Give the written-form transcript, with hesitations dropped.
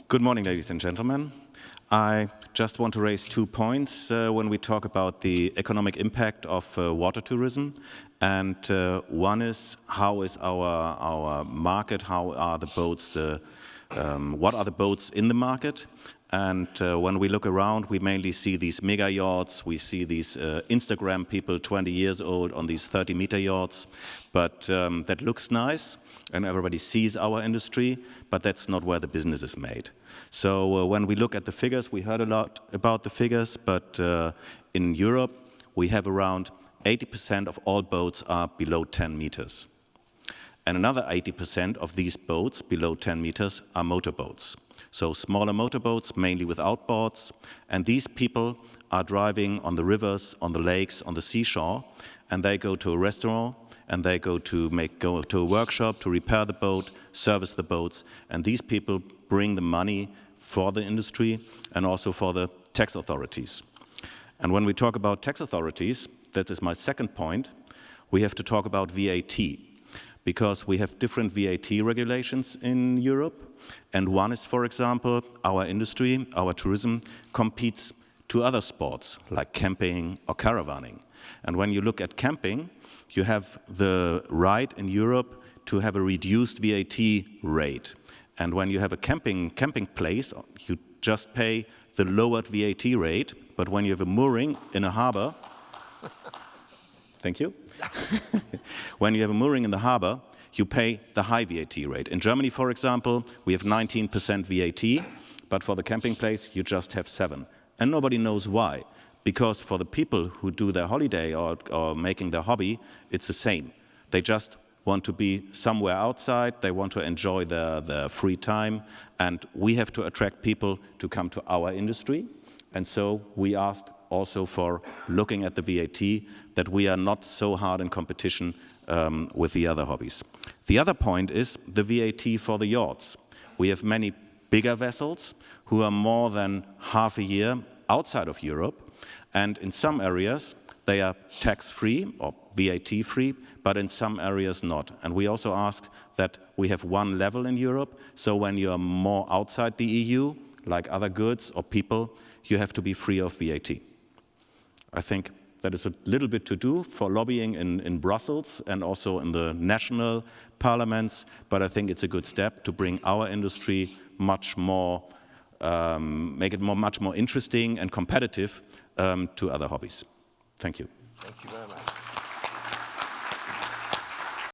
Good morning, ladies and gentlemen. I just want to raise 2 points when we talk about the economic impact of water tourism. And one is, how is our market? How are the boats? What are the boats in the market? And when we look around, we mainly see these mega yachts. We see these Instagram people, 20 years old, on these 30-meter yachts. But that looks nice, and everybody sees our industry, but that's not where the business is made. So when we look at the figures, we heard a lot about the figures, but in Europe, we have around 80% of all boats are below 10 meters. And another 80% of these boats below 10 meters are motorboats. So smaller motorboats, mainly with outboards. And these people are driving on the rivers, on the lakes, on the seashore, and they go to a restaurant, and they go to a workshop to repair the boat, service the boats. And these people bring the money for the industry and also for the tax authorities. And when we talk about tax authorities, that is my second point, we have to talk about VAT. Because we have different VAT regulations in Europe. And one is, for example, our industry, our tourism, competes to other sports, like camping or caravanning. And when you look at camping, you have the right in Europe to have a reduced VAT rate. And when you have a camping place, you just pay the lowered VAT rate. But when you have a mooring in a harbor, thank you. When you have a mooring in the harbor, you pay the high VAT rate. In Germany, for example, we have 19% VAT, but for the camping place, you just have 7%. And nobody knows why. Because for the people who do their holiday or making their hobby, it's the same. They just want to be somewhere outside, they want to enjoy their free time, and we have to attract people to come to our industry. And so we asked also for looking at the VAT, that we are not so hard in competition with the other hobbies. The other point is the VAT for the yachts. We have many bigger vessels who are more than half a year outside of Europe, and in some areas they are tax-free or VAT-free, but in some areas not. And we also ask that we have one level in Europe, so when you are more outside the EU, like other goods or people, you have to be free of VAT. I think that is a little bit to do for lobbying in Brussels and also in the national parliaments, but I think it's a good step to bring our industry much more, make it much more interesting and competitive to other hobbies. Thank you. Thank you very much.